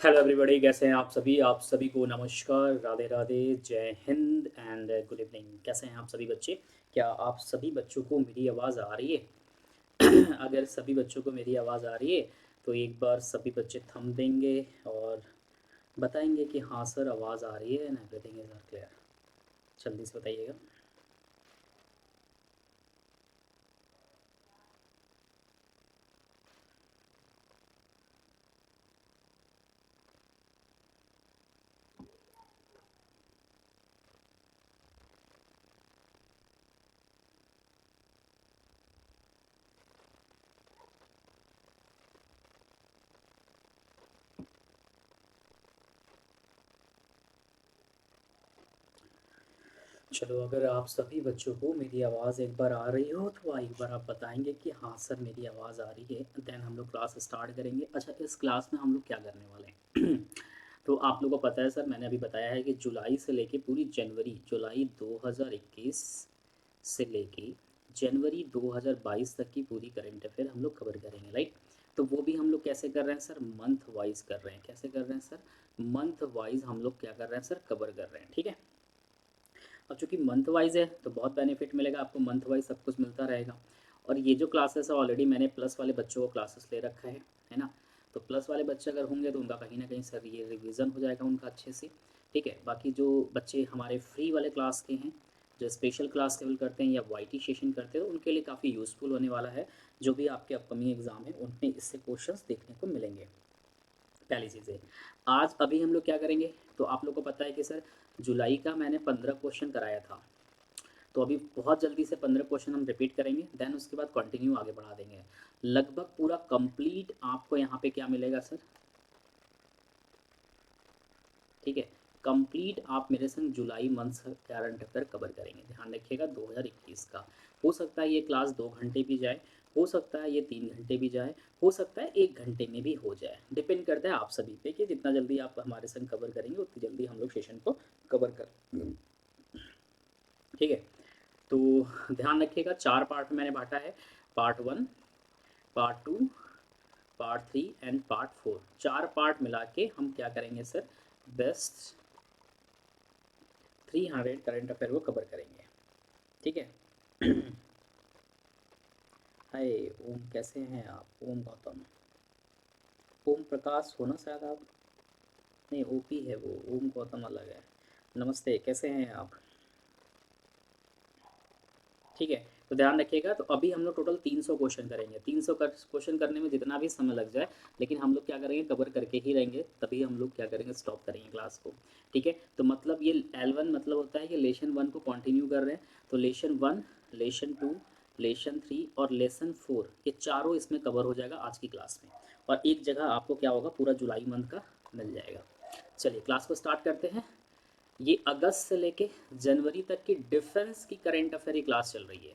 Hello everybody, कैसे हैं आप सभी को नमस्कार, राधे राधे, जय हिंद एंड गुड इवनिंग। कैसे हैं आप सभी बच्चे? क्या आप सभी बच्चों को मेरी आवाज़ आ रही है? अगर सभी बच्चों को मेरी आवाज़ आ रही है तो एक बार सभी बच्चे थंब देंगे और बताएंगे कि हाँ सर, आवाज़ आ रही है एंड एवरीथिंग इज़ क्लियर। जल्दी से बताइएगा। चलो, अगर आप सभी बच्चों को मेरी आवाज़ एक बार आ रही हो तो एक बार आप बताएंगे कि हाँ सर, मेरी आवाज़ आ रही है। देन हम लोग क्लास स्टार्ट करेंगे। अच्छा, इस क्लास में हम लोग क्या करने वाले हैं? तो आप लोगों को पता है सर, मैंने अभी बताया है कि जुलाई से लेके पूरी जनवरी, जुलाई 2021 से लेके जनवरी 2022 तक की पूरी करंट अफेयर हम लोग कवर करेंगे, राइट? तो वो भी हम लोग कैसे कर रहे हैं सर? मंथ वाइज कर रहे हैं। कैसे कर रहे हैं सर? मंथ वाइज हम लोग क्या कर रहे हैं सर? कवर कर रहे हैं, ठीक है। अब चूंकि मंथ वाइज है तो बहुत बेनिफिट मिलेगा आपको, मंथ वाइज सब कुछ मिलता रहेगा। और ये जो क्लासेस है ऑलरेडी मैंने प्लस वाले बच्चों को क्लासेस ले रखा है ना। तो प्लस वाले बच्चे अगर होंगे तो उनका कहीं ना कहीं सर ये रिवीजन हो जाएगा उनका अच्छे से, ठीक है। बाकी जो बच्चे हमारे फ्री वाले क्लास के हैं, जो स्पेशल क्लास लेवल करते हैं या वाईटी सेशन करते हैं, उनके लिए काफ़ी यूज़फुल होने वाला है। जो भी आपके अपकमिंग एग्ज़ाम है उनमें इससे क्वेश्चंस देखने को मिलेंगे। पहली चीज़ है, आज अभी हम लोग क्या करेंगे? तो आप लोग को पता है कि सर जुलाई का मैंने 15 क्वेश्चन कराया था। तो अभी बहुत जल्दी से 15 क्वेश्चन हम रिपीट करेंगे, देन उसके बाद कंटिन्यू आगे बढ़ा देंगे। लगभग पूरा कंप्लीट आपको यहाँ पे क्या मिलेगा सर? ठीक है, कंप्लीट आप मेरे संग जुलाई मंथ करंट अफेयर कवर करेंगे। ध्यान रखिएगा 2021 का। हो सकता है ये क्लास 2 घंटे भी जाए, हो सकता है ये 3 घंटे भी जाए, हो सकता है 1 घंटे में भी हो जाए। डिपेंड करता है आप सभी पे कि जितना जल्दी आप हमारे संग कवर करेंगे उतनी जल्दी हम लोग सेशन को कवर कर, ठीक है। तो ध्यान रखिएगा, 4 पार्ट में मैंने बांटा है। Part 1, part 2, part 3 and part 4। 4 part मिला के हम क्या करेंगे सर? बेस्ट 300 करंट अफेयर को कवर करेंगे, ठीक है। हाय ओम, कैसे हैं आप? ओम गौतम, ओम प्रकाश हो ना शायद आप? नहीं, ओपी है वो, ओम गौतम अलग है। नमस्ते, कैसे हैं आप? ठीक है। तो ध्यान रखिएगा, तो अभी हम लोग टोटल 300 क्वेश्चन करेंगे। 300 क्वेश्चन करने में जितना भी समय लग जाए, लेकिन हम लोग क्या करेंगे? कवर करके ही रहेंगे, तभी हम लोग क्या करेंगे? स्टॉप करेंगे क्लास को, ठीक है। तो मतलब ये L1 मतलब होता है कि लेसन 1 को कंटिन्यू कर रहे हैं। तो लेसन 1, लेसन 2, लेसन 3 और लेसन 4, ये चारों इसमें कवर हो जाएगा आज की क्लास में। और एक जगह आपको क्या होगा? पूरा जुलाई मंथ का मिल जाएगा। चलिए क्लास को स्टार्ट करते हैं। ये अगस्त से लेके जनवरी तक की डिफेंस की करंट अफेयर की क्लास चल रही है,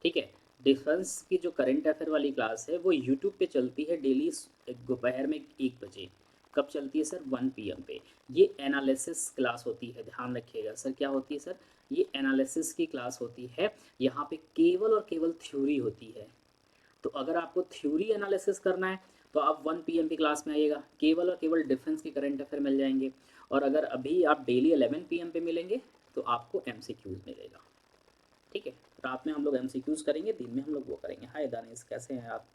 ठीक है। डिफेंस की जो करंट अफेयर वाली क्लास है वो यूट्यूब पे चलती है डेली दोपहर में 1 बजे। कब चलती है सर? 1 PM पे। ये एनालिसिस क्लास होती है, ध्यान रखिएगा सर। क्या होती है सर? ये एनालिसिस की क्लास होती है। यहाँ पे केवल और केवल थ्योरी होती है। तो अगर आपको थ्योरी एनालिसिस करना है तो आप 1 PM की क्लास में आइएगा, केवल और केवल डिफेंस के करंट अफेयर मिल जाएंगे। और अगर अभी आप डेली 11 PM पे मिलेंगे तो आपको MCQs मिलेगा, ठीक है। रात में हम लोग MCQs करेंगे, दिन में हम लोग वो करेंगे। हाय दानिश, कैसे हैं आप?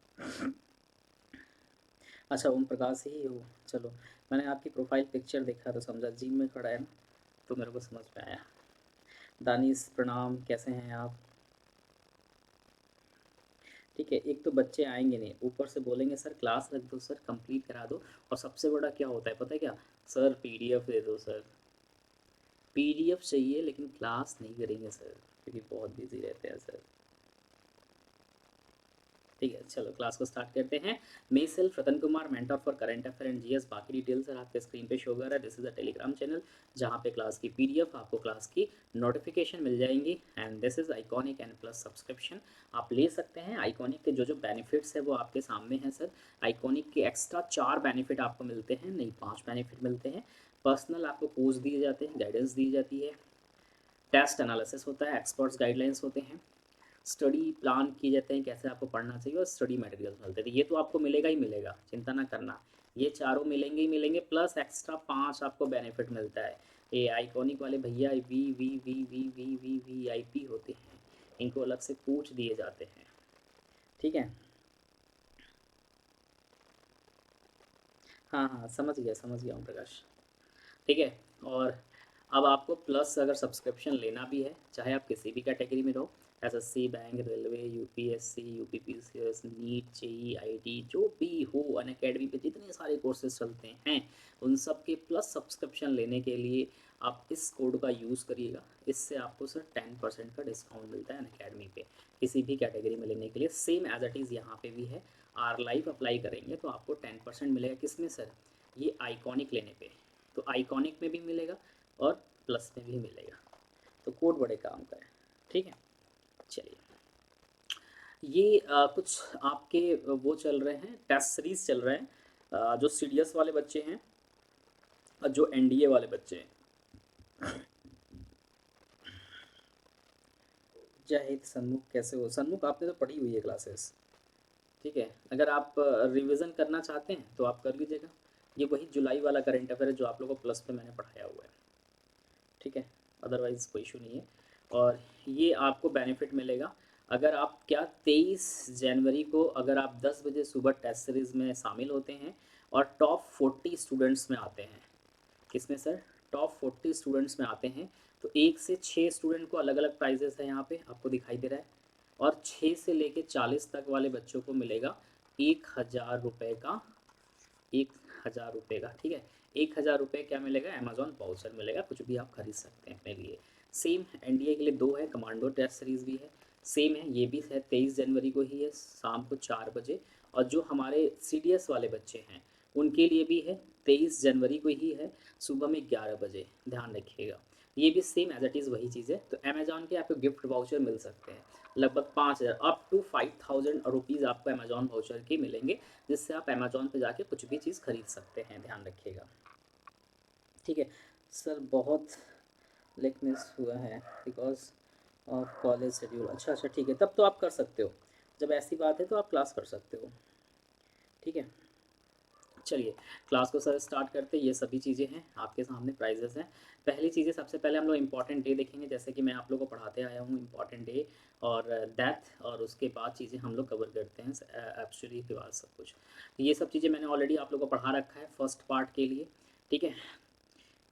अच्छा, ओम प्रकाश ही हो। चलो, मैंने आपकी प्रोफाइल पिक्चर देखा तो समझा जिम में खड़ा है ना, तो मेरे को समझ में आया। दानिश प्रणाम, कैसे हैं आप? ठीक है। एक तो बच्चे आएंगे नहीं, ऊपर से बोलेंगे सर क्लास रख दो, सर कंप्लीट करा दो। और सबसे बड़ा क्या होता है पता है क्या? सर PDF दे दो सर। PDF चाहिए लेकिन क्लास नहीं करेंगे सर, क्योंकि बहुत बिजी रहते हैं सर। ठीक है, चलो क्लास को स्टार्ट करते हैं। Myself Ratan Kumar, mentor for current affair and GS. बाकी डिटेल्स सर आपके स्क्रीन पे शो कर रहा है। This is a Telegram channel जहाँ पे क्लास की PDF आपको क्लास की नोटिफिकेशन मिल जाएंगी। And this is iconic and plus subscription. आप ले सकते हैं आइकॉनिक के जो जो बेनिफिट्स है वो आपके सामने हैं सर। आइकॉनिक के एक्स्ट्रा 4 बेनिफिट आपको मिलते हैं, नहीं 5 बेनिफिट मिलते हैं। पर्सनल आपको कोर्स दिए जाते हैं, गाइडेंस दी जाती है, टेस्ट एनालिसिस होता है, एक्सपर्ट्स गाइडलाइंस होते हैं, स्टडी प्लान किए जाते हैं कैसे आपको पढ़ना चाहिए, और स्टडी मटेरियल मिलते हैं। तो ये तो आपको मिलेगा ही मिलेगा, चिंता ना करना। ये चारों मिलेंगे ही मिलेंगे, प्लस एक्स्ट्रा 5 आपको बेनिफिट मिलता है। ये आइकॉनिक वाले भैया V V V V V V V I P होते हैं, इनको अलग से पूछ दिए जाते हैं, ठीक है। हाँ हाँ, समझ गया ओम प्रकाश, ठीक है। और अब आपको प्लस अगर सब्सक्रिप्शन लेना भी है, चाहे आप किसी भी कैटेगरी में रहो, SSC, bank, railway, UPSC, UPPCS, NEET, JEE, IT, जो भी हो, अनअकैडमी पे जितने सारे कोर्सेज चलते हैं, उन सब के प्लस सब्सक्रिप्शन लेने के लिए आप इस कोड का यूज़ करिएगा। इससे आपको सर 10% का डिस्काउंट मिलता है अनअकैडमी पे, किसी भी कैटेगरी में लेने के लिए। सेम एज इट इज़ यहाँ पे भी है। आर लाइफ अप्लाई करेंगे तो आपको 10% मिलेगा। किस में सर? ये आइकॉनिक लेने पे, तो आइकॉनिक में भी मिलेगा और प्लस में भी मिलेगा, तो कोड बड़े काम का है, ठीक है। चलिए, ये कुछ आपके वो चल रहे हैं, टेस्ट सीरीज चल रहे हैं, जो सीडीएस वाले बच्चे हैं और जो एनडीए वाले बच्चे हैं। जय हिंद सन्मुख, कैसे हो सन्मुख? आपने तो पढ़ी हुई है क्लासेस, ठीक है। अगर आप रिवीजन करना चाहते हैं तो आप कर लीजिएगा। ये वही जुलाई वाला करंट अफेयर है जो आप लोगों को प्लस पे मैंने पढ़ाया हुआ है, ठीक है। अदरवाइज़ कोई इशू नहीं है। और ये आपको बेनिफिट मिलेगा अगर आप क्या 23 जनवरी को अगर आप 10 बजे सुबह टेस्ट सीरीज़ में शामिल होते हैं और टॉप 40 स्टूडेंट्स में आते हैं। किसमें सर? टॉप 40 स्टूडेंट्स में आते हैं, तो 1 से 6 स्टूडेंट को अलग अलग प्राइजेस है, यहाँ पे आपको दिखाई दे रहा है। और 6 से लेके 40 तक वाले बच्चों को मिलेगा 1000 रुपये का, 1000 रुपये का, ठीक है। 1000 रुपये क्या मिलेगा? अमेजॉन वाउचर मिलेगा, कुछ भी आप खरीद सकते हैं अपने लिए। सेम एनडीए के लिए 2 है, कमांडो टेस्ट सीरीज़ भी है, सेम है, ये भी है 23 जनवरी को ही है, शाम को 4 बजे। और जो हमारे सीडीएस वाले बच्चे हैं उनके लिए भी है, 23 जनवरी को ही है, सुबह में 11 बजे, ध्यान रखिएगा। ये भी सेम एज इट इज़ वही चीज़ है। तो अमेजॉन के आपको गिफ्ट वाउचर मिल सकते हैं, लगभग 5000 अप टू 5000 रुपीज़ आपको अमेजॉन वाउचर के मिलेंगे, जिससे आप अमेजॉन पे जाके कुछ भी चीज़ खरीद सकते हैं, ध्यान रखिएगा, ठीक है। सर बहुत लेटनेस हुआ है बिकॉज ऑफ कॉलेज शेड्यूल। अच्छा अच्छा, ठीक है, तब तो आप कर सकते हो, जब ऐसी बात है तो आप क्लास कर सकते हो, ठीक है। चलिए, क्लास को सर स्टार्ट करते। ये सभी चीज़ें हैं आपके सामने, प्राइजेस हैं। पहली चीज़ें, सबसे पहले हम लोग इंपॉर्टेंट डे देखेंगे, जैसे कि मैं आप लोगों को पढ़ाते आया हूँ इंपॉर्टेंट डे और डेथ, और उसके बाद चीज़ें हम लोग कवर करते हैं एब्चुअली के बाद सब कुछ। ये सब चीज़ें मैंने ऑलरेडी आप लोगों को पढ़ा रखा है फर्स्ट पार्ट के लिए, ठीक है।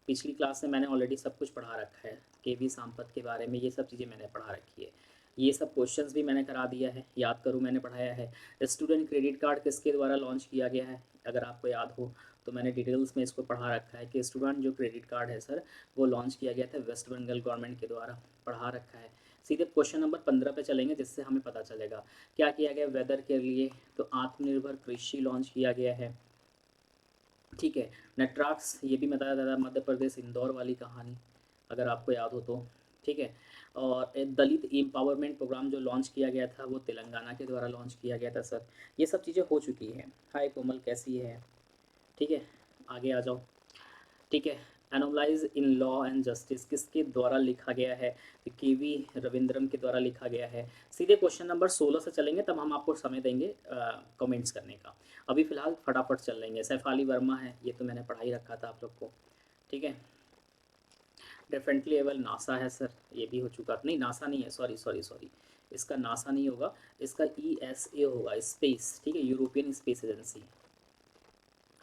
पिछली क्लास में मैंने ऑलरेडी सब कुछ पढ़ा रखा है, के वी सांपत के बारे में, ये सब चीज़ें मैंने पढ़ा रखी है। ये सब क्वेश्चंस भी मैंने करा दिया है, याद करो मैंने पढ़ाया है। स्टूडेंट क्रेडिट कार्ड किसके द्वारा लॉन्च किया गया है, अगर आपको याद हो तो मैंने डिटेल्स में इसको पढ़ा रखा है कि स्टूडेंट जो क्रेडिट कार्ड है सर, वो लॉन्च किया गया था वेस्ट बंगाल गवर्नमेंट के द्वारा, पढ़ा रखा है। सीधे क्वेश्चन नंबर 15 पे चलेंगे, जिससे हमें पता चलेगा क्या किया गया वेदर के लिए। तो आत्मनिर्भर कृषि लॉन्च किया गया है, ठीक है। नटराक्स, ये भी बताया था मध्य प्रदेश इंदौर वाली कहानी, अगर आपको याद हो तो, ठीक है। और एक दलित एम्पावरमेंट प्रोग्राम जो लॉन्च किया गया था वो तेलंगाना के द्वारा लॉन्च किया गया था सर। ये सब चीज़ें हो चुकी हैं। हाय कोमल, कैसी है? ठीक है, आगे आ जाओ, ठीक है। एनोमलाइज इन लॉ एंड जस्टिस किसके द्वारा लिखा गया है? के वी रविंद्रम के द्वारा लिखा गया है। सीधे क्वेश्चन नंबर 16 से चलेंगे, तब हम आपको समय देंगे कमेंट्स करने का। अभी फिलहाल फटाफट चल लेंगे। सैफाली वर्मा है, ये तो मैंने पढ़ा ही रखा था आप लोग को, ठीक है। डेफिनेटली एवल नासा है सर, ये भी हो चुका, नहीं नासा नहीं है, सॉरी सॉरी सॉरी, इसका नासा नहीं होगा, इसका ESA होगा, स्पेस, ठीक है, यूरोपियन स्पेस एजेंसी,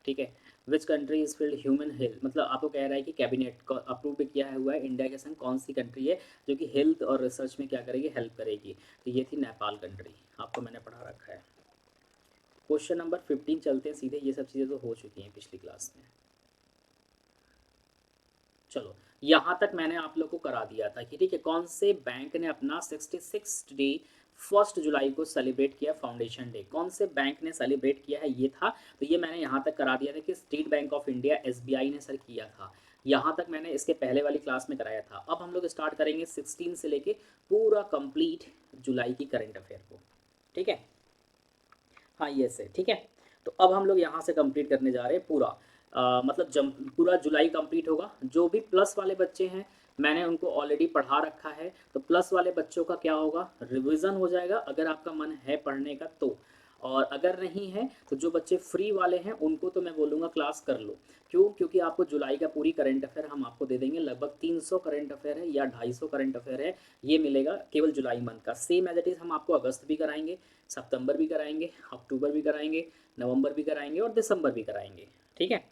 ठीक है। Which country is field human health, मतलब आपको कह रहा है कि कैबिनेट को अप्रूव भी किया हुआ है इंडिया के संग कौन सी कंट्री है जो कि हेल्थ और रिसर्च में क्या करेगी, हेल्प करेगी। तो ये थी नेपाल कंट्री, आपको मैंने पढ़ा रखा है। क्वेश्चन नंबर 15 चलते हैं सीधे, ये सब चीज़ें तो हो चुकी हैं पिछली क्लास में। चलो, यहाँ तक मैंने आप लोग को करा दिया था कि ठीक है, कौन से बैंक ने अपना 66 डे 1 जुलाई को सेलिब्रेट किया, फाउंडेशन डे, कौन से बैंक ने सेलिब्रेट किया है, ये था। तो ये मैंने यहाँ तक करा दिया था कि state bank of India SBI ने सर किया था। यहाँ तक मैंने इसके पहले वाली क्लास में कराया था। अब हम लोग स्टार्ट करेंगे 16 से लेके पूरा कंप्लीट जुलाई की करंट अफेयर को, ठीक है। हाँ ये से, ठीक है। तो अब हम लोग यहाँ से कंप्लीट करने जा रहे हैं पूरा, मतलब जम पूरा जुलाई कंप्लीट होगा। जो भी प्लस वाले बच्चे हैं मैंने उनको ऑलरेडी पढ़ा रखा है, तो प्लस वाले बच्चों का क्या होगा, रिवीजन हो जाएगा अगर आपका मन है पढ़ने का तो। और अगर नहीं है तो जो बच्चे फ्री वाले हैं उनको तो मैं बोलूँगा क्लास कर लो। क्यों? क्योंकि आपको जुलाई का पूरी करंट अफेयर हम आपको दे देंगे, लगभग 300 करंट अफेयर है या 250 करंट अफेयर है, ये मिलेगा केवल जुलाई मंथ का। सेम एज इट इज़ हम आपको अगस्त भी कराएंगे, सितंबर भी कराएंगे, अक्टूबर भी कराएंगे, नवंबर भी कराएंगे और दिसंबर भी कराएंगे। ठीक है,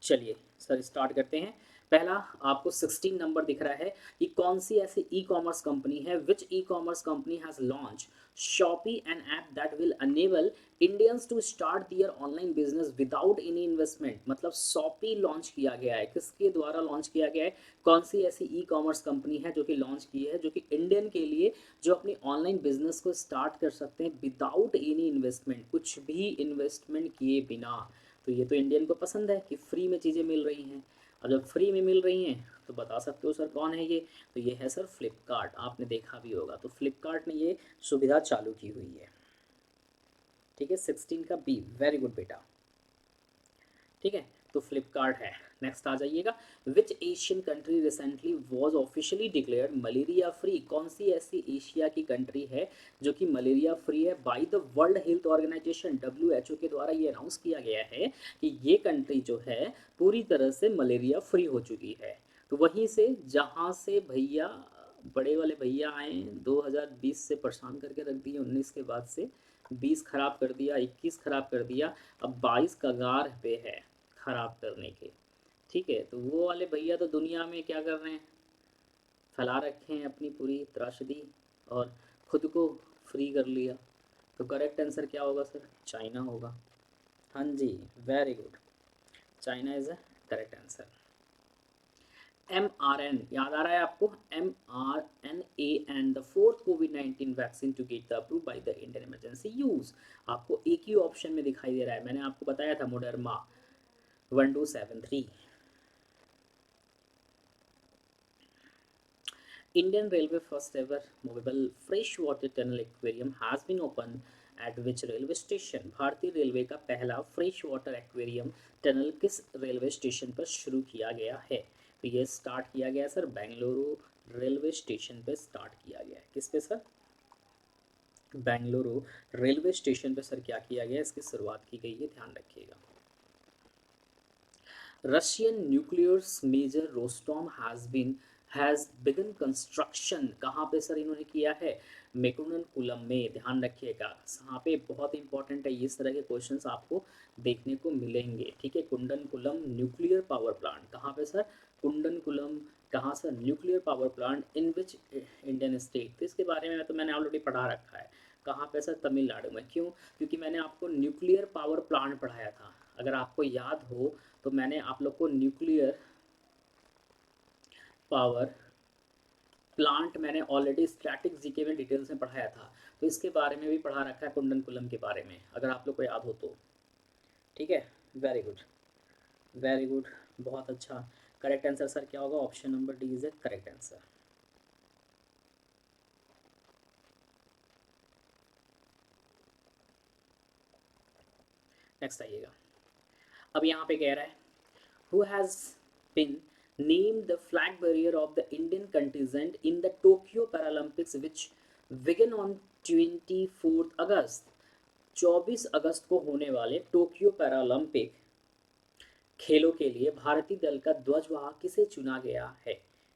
चलिए सर स्टार्ट करते हैं। पहला आपको 16 नंबर दिख रहा है कि कौन सी ऐसी ई कॉमर्स कंपनी है, which e commerce company has launch Shopee an app that will enable Indians to start their online business without any investment. मतलब शॉपी लॉन्च किया गया है, किसके द्वारा लॉन्च किया गया है? कौन सी ऐसी ई कॉमर्स कंपनी है जो कि लॉन्च की है, जो कि इंडियन के लिए जो अपनी ऑनलाइन बिजनेस को स्टार्ट कर सकते हैं विदाउट एनी इन्वेस्टमेंट, कुछ भी इन्वेस्टमेंट किए बिना। तो ये तो इंडियन को पसंद है कि फ्री में चीज़ें मिल रही हैं। और जब फ्री में मिल रही हैं तो बता सकते हो सर कौन है ये? तो ये है सर फ्लिपकार्ट, आपने देखा भी होगा। तो फ्लिपकार्ट ने ये सुविधा चालू की हुई है। ठीक है, 16 का बी, वेरी गुड बेटा। ठीक है, तो फ्लिपकार्ट है। नेक्स्ट आ जाइएगा, which Asian country recently was officially declared malaria free. कौन सी ऐसी एशिया की कंट्री है जो कि मलेरिया फ्री है by the World Health Organisation, WHO के द्वारा ये अनाउंस किया गया है कि ये कंट्री जो है पूरी तरह से मलेरिया फ्री हो चुकी है। तो वहीं से जहाँ से भैया बड़े वाले भैया आए 2020 से परेशान करके रख दिए, 19 के बाद से 20 खराब कर दिया, 21 खराब कर दिया, अब 22 कगार पे है खराब करने के। ठीक है, तो वो वाले भैया तो दुनिया में क्या कर रहे हैं, फैला रखे हैं अपनी पूरी त्रासदी और खुद को फ्री कर लिया। तो करेक्ट आंसर क्या होगा सर? चाइना होगा। हाँ जी, very good, China is a correct answer. mRN याद आ रहा है आपको? mRNA द फोर्थ कोविड-19 vaccine to get the approve by the Indian emergency use. आपको एक ही ऑप्शन में दिखाई दे रहा है, मैंने आपको बताया था मोडर्मा 1273। Indian Railway first ever movable freshwater tunnel aquarium has been opened at which railway station? भारतीय रेलवे का पहला फ्रेश वाटर एक्वेरियम टनल किस रेलवे स्टेशन पर शुरू किया गया है? तो ये स्टार्ट किया गया सर बेंगलुरु रेलवे स्टेशन पे स्टार्ट किया गया है। किस पे सर? बेंगलुरु रेलवे स्टेशन पे सर क्या किया गया, इसकी शुरुआत की गई है, ध्यान रखिएगा। Russian nuclear major Rosatom has begun construction. कहाँ पे सर इन्होंने किया है? मेकुनन कुलम में, ध्यान रखिएगा। यहाँ पे बहुत इंपॉर्टेंट है, इस तरह के क्वेश्चंस आपको देखने को मिलेंगे। ठीक है, कुंडन कुलम न्यूक्लियर पावर प्लांट कहाँ पे सर? कुंडन कुलम कहाँ sir? Nuclear power plant in which Indian state? तो इसके बारे में तो मैंने ऑलरेडी पढ़ा रखा है। कहाँ पे सर? तमिलनाडु में। क्यों? क्योंकि मैंने आपको न्यूक्लियर पावर प्लांट पढ़ाया था, अगर आपको याद हो तो मैंने आप लोग को न्यूक्लियर पावर प्लांट मैंने ऑलरेडी स्टैटिक जीके में डिटेल्स में पढ़ाया था। तो इसके बारे में भी पढ़ा रखा है, कुंडन कुलम के बारे में, अगर आप लोग को याद हो तो। ठीक है, वेरी गुड, वेरी गुड, बहुत अच्छा। करेक्ट आंसर सर क्या होगा? Option number D is A correct answer. Next आइएगा, अब यहाँ पे कह रहा है who has been named the flag bearer of the Indian contingent in the Tokyo Paralympics which began on 24th August। 24 अगस्त को होने वाले टोक्यो पैरालंपिक खेलों के लिए भारतीय दल का ध्वजवाहक किसे चुना गया है?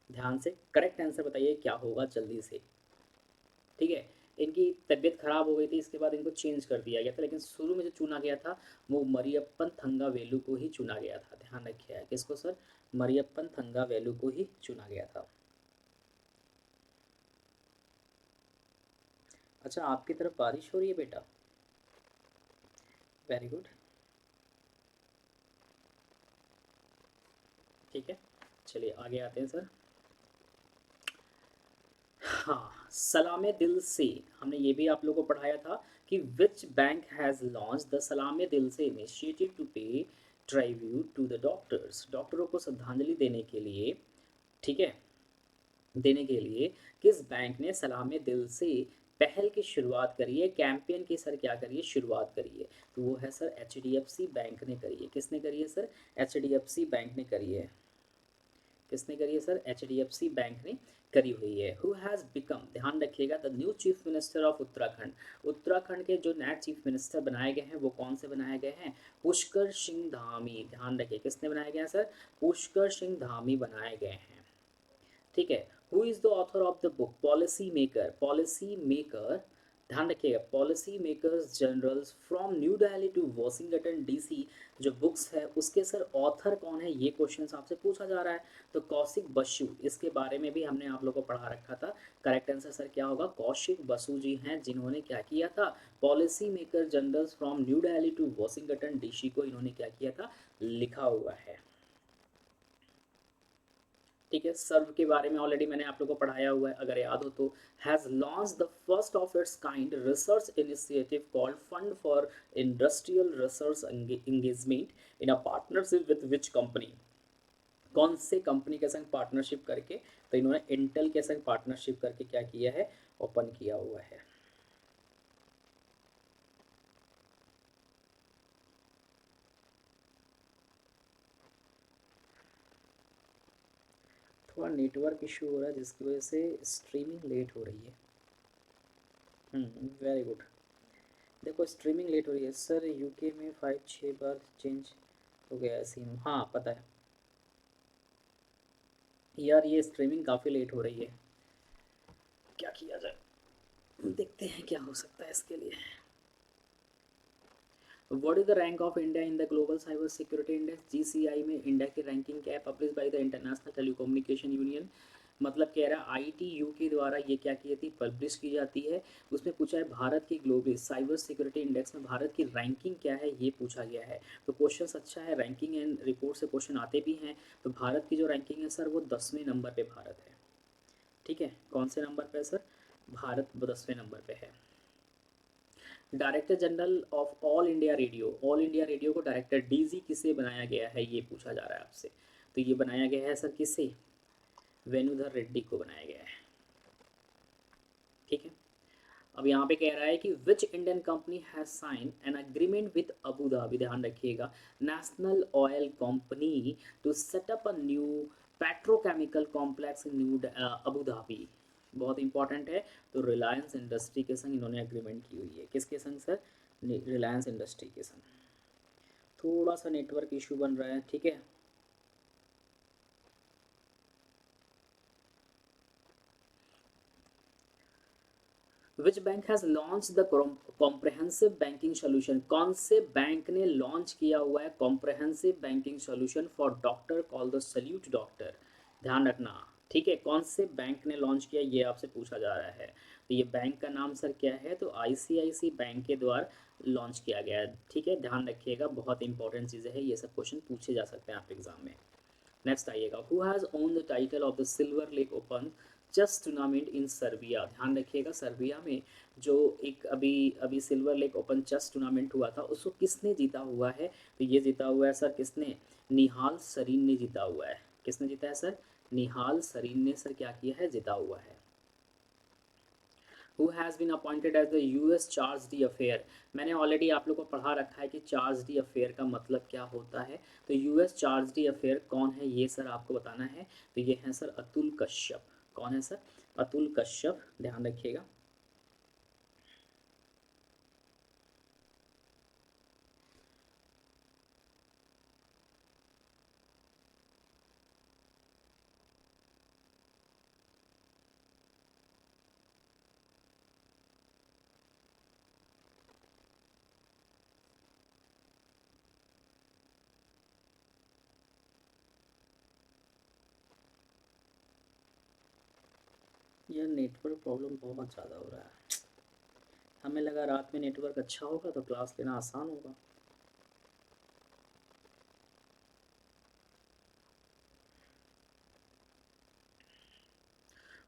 ध्यान से करेक्ट आंसर बताइए क्या होगा जल्दी से। ठीक है, इनकी तबीयत खराब हो गई थी, इसके बाद इनको चेंज कर दिया गया था, लेकिन शुरू में जो चुना गया था वो मरियप्पन थंगावेलु को ही चुना गया था। ध्यान रखिए, किसको सर? मरियप्पन थंगावेलु को ही चुना गया था। अच्छा, आपकी तरफ बारिश हो रही है बेटा? वेरी गुड, ठीक है, चलिए आगे आते हैं सर। हाँ, सलामे दिल से हमने ये भी आप लोगों को पढ़ाया था कि which bank has launch the सलामे दिल से initiative to pay tribute to the doctors. डॉक्टरों को श्रद्धांजलि देने के लिए, ठीक है, देने के लिए किस बैंक ने सलामे दिल से पहल की शुरुआत करी है, कैंपेन की सर क्या करिए शुरुआत करिए? तो वो है सर HDFC बैंक ने करी है। किसने करी है सर? HDFC बैंक ने करी है। किसने करी है सर? HDFC बैंक ने करी हुई है। हु हैज़ बिकम, ध्यान रखिएगा, the new chief minister of Uttarakhand. Uttarakhand के जो नए चीफ मिनिस्टर बनाए गए हैं वो कौन से बनाए गए हैं? पुष्कर सिंह धामी। ध्यान रखिए किसने बनाए गए हैं सर? पुष्कर सिंह धामी बनाए गए हैं। ठीक है। Who is the author of the book? Policy maker. Policy maker, ध्यान रखिएगा, policy makers generals from New Delhi to Washington DC, जो बुक्स है उसके सर ऑथर कौन है, ये क्वेश्चन आपसे पूछा जा रहा है। तो कौशिक बसु, इसके बारे में भी हमने आप लोगों को पढ़ा रखा था। करेक्ट आंसर सर क्या होगा? कौशिक बसु जी हैं, जिन्होंने क्या किया था? Policy maker generals from New Delhi to Washington DC को इन्होंने क्या किया था? लिखा हुआ है। ठीक है। सर्व के बारे में ऑलरेडी मैंने आप लोगों को पढ़ाया हुआ है, अगर याद हो तो। Has launch the first of its kind research initiative called fund for industrial research engagement in a partnership with which company? कौन से कंपनी के संग पार्टनरशिप करके? तो इन्होंने इंटेल के संग पार्टनरशिप करके क्या किया है? ओपन किया हुआ है। थोड़ा नेटवर्क इशू हो रहा है जिसकी वजह से स्ट्रीमिंग लेट हो रही है। Very good. देखो स्ट्रीमिंग लेट हो रही है सर, यूके में 5-6 बार चेंज हो गया है सिम। हाँ पता है यार, ये स्ट्रीमिंग काफ़ी लेट हो रही है, क्या किया जाए, देखते हैं क्या हो सकता है इसके लिए। What is the rank of India in the global cyber security index? GCI में इंडिया की रैंकिंग क्या है? Publish by the international telecommunication union. मतलब कह रहा है ITU के द्वारा ये क्या की जाती है? पब्लिश की जाती है। उसमें पूछा है भारत की ग्लोबल साइबर सिक्योरिटी इंडेक्स में भारत की रैंकिंग क्या है, ये पूछा गया है। तो क्वेश्चन अच्छा है, रैंकिंग एंड रिपोर्ट से क्वेश्चन आते भी हैं। तो भारत की जो रैंकिंग है सर वो 10वें नंबर पे भारत है। ठीक है, कौन से नंबर पे है सर? भारत 10वें नंबर पे है। Director general of all India radio, all India radio को डायरेक्टर DG किसे बनाया गया है, ये पूछा जा रहा है आपसे। तो ये बनाया गया है सर किसे? वेणुधर रेड्डी को बनाया गया है। ठीक है। अब यहाँ पे कह रहा है कि which Indian company has sign an agreement with Abu Dhabi, ध्यान रखिएगा, national oil company to set up a new petrochemical complex in new Abu Dhabi. बहुत इंपॉर्टेंट है। तो रिलायंस इंडस्ट्री के संग इन्होंने एग्रीमेंट की हुई है। किसके संग सर? रिलायंस इंडस्ट्री के संग। थोड़ा सा नेटवर्क इशू बन रहा है, ठीक है। विच bank has launch the comprehensive banking solution? कौन से बैंक ने लॉन्च किया हुआ है comprehensive banking solution for doctor call the solute doctor? ध्यान रखना, ठीक है, कौन से बैंक ने लॉन्च किया ये आपसे पूछा जा रहा है। तो ये बैंक का नाम सर क्या है? तो ICICI बैंक के द्वारा लॉन्च किया गया है। ठीक है, ध्यान रखिएगा, बहुत इंपॉर्टेंट चीज़ें हैं, ये सब क्वेश्चन पूछे जा सकते हैं आप एग्जाम में। नेक्स्ट आइएगा, who has won the title of the Silver Lake Open chess tournament in Serbia? ध्यान रखिएगा, सर्बिया में जो एक अभी अभी Silver Lake Open chess tournament हुआ था उसको किसने जीता हुआ है? तो ये जीता हुआ है सर किसने? निहाल सरीन ने जीता हुआ है। किसने जीता है सर? निहाल सरीन ने सर क्या किया है? जीता हुआ है। Who has been appointed as the US charge d affaires? मैंने ऑलरेडी आप लोग को पढ़ा रखा है कि चार्ज डी अफेयर का मतलब क्या होता है। तो US चार्ज डी अफेयर कौन है ये सर आपको बताना है। तो ये है सर अतुल कश्यप। कौन है सर? अतुल कश्यप, ध्यान रखिएगा। यह नेटवर्क प्रॉब्लम बहुत ज़्यादा हो रहा है। हमें लगा रात में नेटवर्क अच्छा होगा तो क्लास लेना आसान होगा।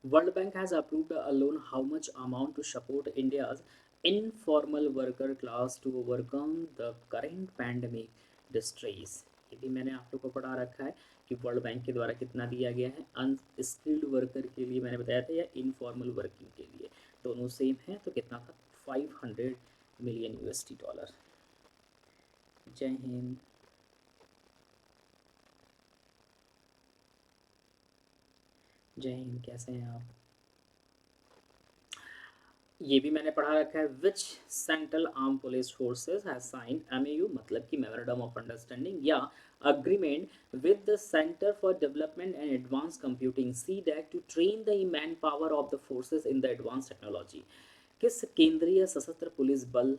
World Bank has approved a loan how much amount to support India's informal worker class to overcome the current pandemic distress? ये भी मैंने आप लोग को पढ़ा रखा है कि वर्ल्ड बैंक के द्वारा कितना दिया गया है अनस्किल्ड वर्कर के लिए, मैंने बताया था, या इनफॉर्मल वर्किंग के लिए, दोनों सेम है। तो कितना था? 500 मिलियन USD। जय हिंद। जय हिंद, कैसे हैं आप? ये भी मैंने पढ़ा रखा है। Which central arm police forces has signed MOU, मतलब कि मेमोरेंडम ऑफ अंडरस्टैंडिंग या agreement with the centre for development and advance computing CDAC to train the man power of the forces in the advance technology. किस केंद्रीय सशस्त्र police बल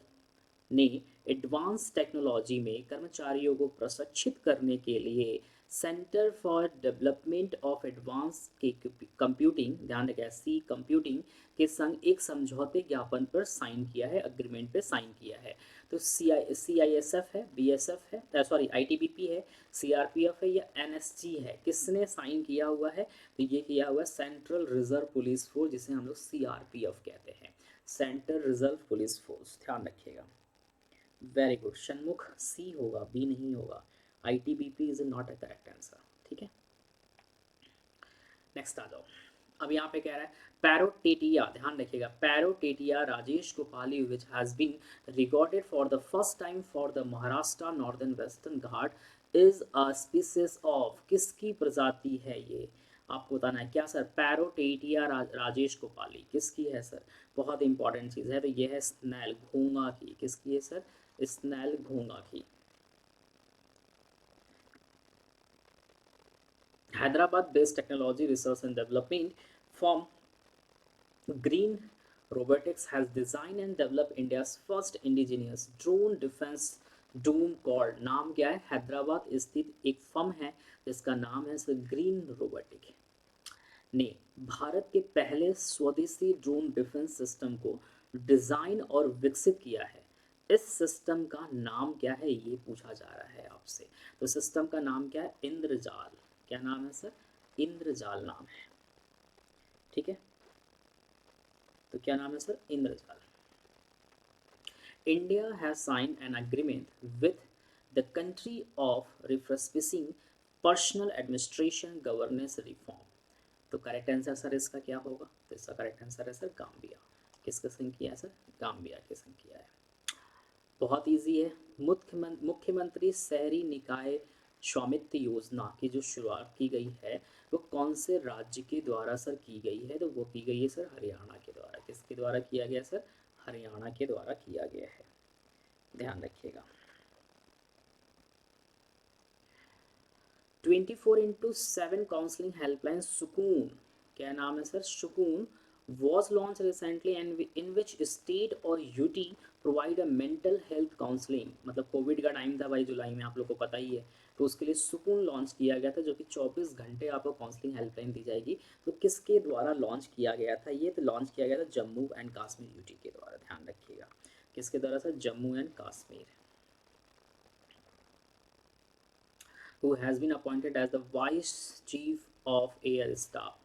ने advance technology में कर्मचारियों को प्रशिक्षित करने के लिए centre for development of advance के कंप्यूटिंग, ध्यान रखें सी कंप्यूटिंग, के संग एक समझौते ज्ञापन पर साइन किया है, अग्रीमेंट पे साइन किया है? तो CISF है, BSF है, सॉरी ITBP है, CRPF है या NSG है? किसने साइन किया हुआ है? तो ये किया हुआ है सेंट्रल रिजर्व पुलिस फोर्स, जिसे हम लोग CRPF कहते हैं, सेंट्रल रिजर्व पुलिस फोर्स। ध्यान रखिएगा। वेरी गुड षणमुख, सी होगा, बी नहीं होगा। ITBP is not a correct answer. ठीक है, नेक्स्ट आ जाओ। अब यहाँ पे कह रहा है पैरोटेटिया, ध्यान रखिएगा, पैरोटेटिया राजेश गोपाली which has been recorded for the first time for the Maharashtra northern western Ghat is a species of, किसकी प्रजाति है ये? आपको बताना है क्या सर? पैरोटेटिया राजेश गोपाली किसकी है सर? बहुत इंपॉर्टेंट चीज़ है। तो ये है स्नैल, घोंगा की। किसकी है सर? स्नैल घोंगा की। Hyderabad based technology research and development firm Green Robotics has designed and developed India's first indigenous drone defense dome called, नाम क्या है? हैदराबाद स्थित एक फर्म है जिसका नाम है सर ग्रीन रोबोटिक, ने भारत के पहले स्वदेशी ड्रोन डिफेंस सिस्टम को डिजाइन और विकसित किया है। इस सिस्टम का नाम क्या है, ये पूछा जा रहा है आपसे। तो सिस्टम का नाम क्या है? इंद्रजाल। क्या नाम है सर? इंद्रजाल नाम है। ठीक है, तो क्या नाम है sir? Indrajaal. India has sign an agreement with the country of refreshing personal administration governance reform. तो करेक्ट आंसर सर इसका क्या होगा? तो इसका करेक्ट आंसर है सर गाम्बिया। किसका संग किया है सर? गाम्बिया के संग किया है। बहुत इजी है। मुख्यमंत्री शहरी निकाय स्वामित्व योजना की जो शुरुआत की गई है वो कौन से राज्य के द्वारा सर की गई है? तो वो की गई है सर हरियाणा के द्वारा। किसके द्वारा किया गया सर? हरियाणा के द्वारा किया गया है। ध्यान रखिएगा। 24/7 काउंसलिंग हेल्पलाइन सुकून, क्या नाम है सर? सुकून was launched recently and in which state or UT provide a mental health counseling। मतलब कोविड का टाइम था भाई, जुलाई में, आप लोग को पता ही है। तो उसके लिए सुकून लॉन्च किया गया था, जो कि 24 घंटे आपको काउंसलिंग हेल्पलाइन दी जाएगी। तो किसके द्वारा लॉन्च किया गया था ये? तो लॉन्च किया गया था जम्मू एंड कश्मीर UT के द्वारा। ध्यान रखिएगा, किसके द्वारा sir? Jammu and Kashmir. Who has been appointed as the Vice Chief of Air Staff।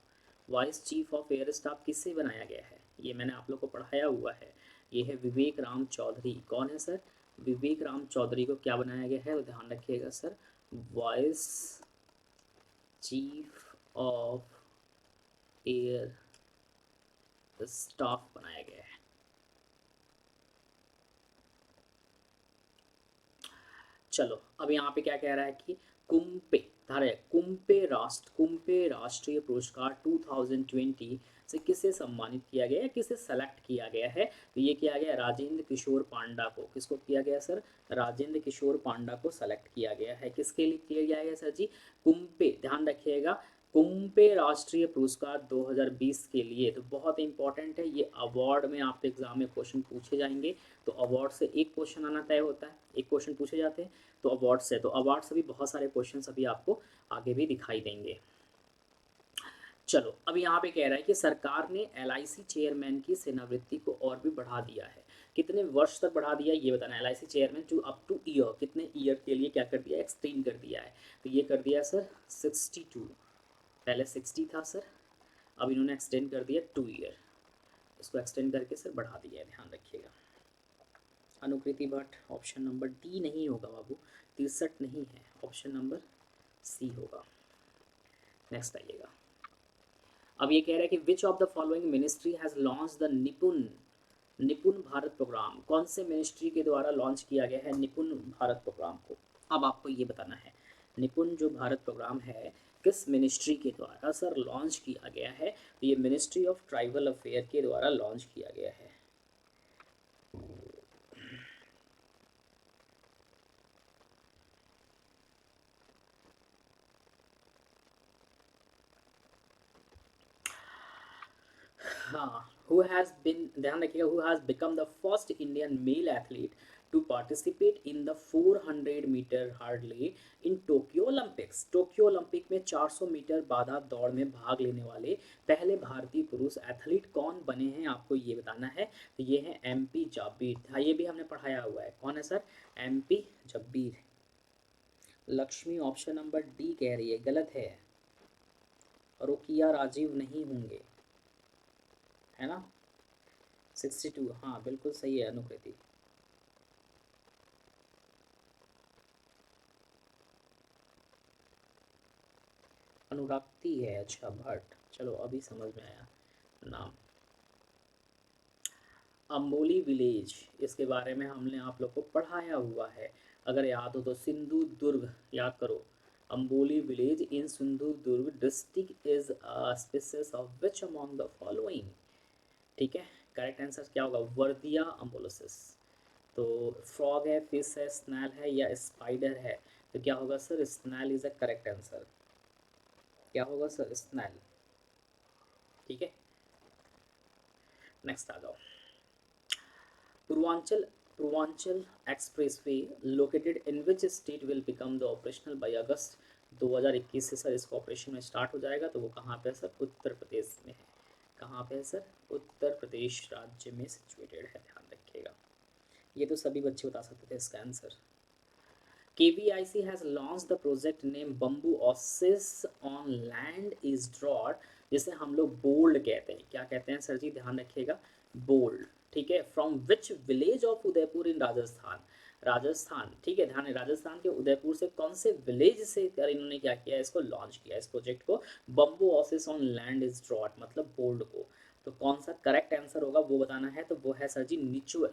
Vice chief of air staff किससे बनाया गया है? ये मैंने आप लोग को पढ़ाया हुआ है। ये है विवेक राम चौधरी। कौन है सर? विवेक राम चौधरी को क्या बनाया गया है? तो ध्यान रखिएगा sir, vice chief of air staff बनाया गया है। चलो, अब यहाँ पे क्या कह रहा है कि कुम्पे, धारे कुम्पे राष्ट्रीय पुरस्कार 2020 से किसे सम्मानित किया गया है, किसे सेलेक्ट किया गया है? तो ये किया गया राजेंद्र किशोर पांडा को। किसको किया गया सर? राजेंद्र किशोर पांडा को सेलेक्ट किया गया है। किसके लिए किया गया है सर जी? कुम्पे, ध्यान रखिएगा, कुम्पे राष्ट्रीय पुरस्कार 2020 के लिए। तो बहुत इंपॉर्टेंट है ये अवार्ड में, आपके एग्जाम में क्वेश्चन पूछे जाएंगे। तो अवार्ड से एक क्वेश्चन आना तय होता है, एक क्वेश्चन पूछे जाते हैं। तो अवार्ड से, तो अवार्ड से भी बहुत सारे क्वेश्चन अभी आपको आगे भी दिखाई देंगे। चलो, अब यहाँ पे कह रहा है कि सरकार ने LIC चेयरमैन की सेवानिवृत्ति को और भी बढ़ा दिया है। कितने वर्ष तक बढ़ा दिया ये बताना है। LIC chairman to up to year, कितने ईयर के लिए क्या कर दिया? एक्सटेंड कर दिया है। तो ये कर दिया सर 62, पहले 60 था सर, अब इन्होंने एक्सटेंड कर दिया 2 ईयर, इसको एक्सटेंड करके सर बढ़ा दिया है। ध्यान रखिएगा। अनुकृति भट्ट, ऑप्शन नंबर डी नहीं होगा बाबू, 63 नहीं है, ऑप्शन नंबर सी होगा। नेक्स्ट आइएगा। अब ये कह रहा है कि which of the following ministry has launch the निपुण भारत प्रोग्राम। कौन से मिनिस्ट्री के द्वारा लॉन्च किया गया है निपुण भारत प्रोग्राम को? अब आपको ये बताना है। निपुण जो भारत प्रोग्राम है किस मिनिस्ट्री के द्वारा सर लॉन्च किया गया है? तो ये मिनिस्ट्री ऑफ ट्राइबल अफेयर के द्वारा लॉन्च किया गया है। हाँ, who has been, ध्यान रखिएगा, who has become the first Indian male athlete to participate in the 400 metre hurdle in Tokyo Olympics. Tokyo Olympic में 400 मीटर बाधा दौड़ में भाग लेने वाले पहले भारतीय पुरुष एथलीट कौन बने हैं, आपको ये बताना है। तो ये है एमपी जाबिर। हाँ, ये भी हमने पढ़ाया हुआ है। कौन है sir? MP Jabbir. Lakshmi option number D कह रही है, गलत है। रुकिया राजीव नहीं होंगे, है ना? 62, हाँ बिल्कुल सही है अनुकृति। अनुरागती है, अच्छा भट्ट, चलो अभी समझ में आया नाम। अम्बोली विलेज, इसके बारे में हमने आप लोग को पढ़ाया हुआ है, अगर याद हो तो। सिंधु दुर्ग, याद करो। Amboli village in Sindhu Durg district is a species of which among the following. ठीक है, करेक्ट आंसर क्या होगा? वर्दिया अम्बोलोसिस। तो फ्रॉग है, फिश है, स्नैल है या स्पाइडर है? तो क्या होगा sir? Snail is a correct answer. क्या होगा सर? स्नैल। ठीक है, नेक्स्ट आ जाओ। Purvanchal Purvanchal expressway located in which state will become the operational by August 2021 से सर इसका ऑपरेशन में स्टार्ट हो जाएगा। तो वो कहाँ पे है सर? उत्तर प्रदेश में है। कहाँ पे है सर? उत्तर प्रदेश राज्य में सिचुएटेड है, ध्यान रखिएगा। ये तो सभी बच्चे बता सकते थे इसका answer. KVIC has launched the project name Bamboo Oasis on land is drought, जिसे हम लोग बोल्ड कहते हैं। क्या कहते हैं सर जी? ध्यान रखिएगा, बोल्ड। ठीक है, from which village of Udaipur in Rajasthan. Rajasthan, ठीक है, ध्यान है, राजस्थान के उदयपुर से कौन से विलेज से कर इन्होंने क्या किया, इसको लॉन्च किया, इस प्रोजेक्ट को, bamboo oasis on land is drought, मतलब बोल्ड को। तो कौन सा करेक्ट आंसर होगा वो बताना है। तो वो है सर जी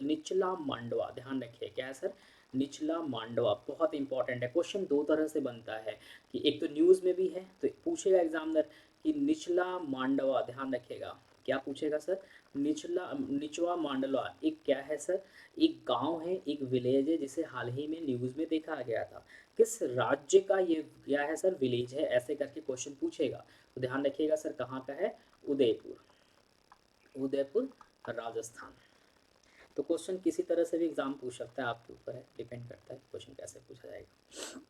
निचला मांडवा। ध्यान रखिए, क्या है सर? निचला मांडवा। बहुत इंपॉर्टेंट है, क्वेश्चन दो तरह से बनता है, कि एक तो न्यूज़ में भी है तो पूछेगा एग्जामिनर कि निचला मांडवा, ध्यान रखिएगा क्या पूछेगा सर? निचवा मांडवा एक क्या है सर? एक गांव है, एक विलेज है, जिसे हाल ही में न्यूज़ में देखा गया था। किस राज्य का ये क्या है सर? विलेज है, ऐसे करके क्वेश्चन पूछेगा। तो ध्यान रखिएगा सर, कहाँ का है? उदयपुर, उदयपुर राजस्थान। तो क्वेश्चन किसी तरह से भी एग्जाम पूछ सकता है, आपके ऊपर है, डिपेंड करता है क्वेश्चन कैसे पूछा जाएगा।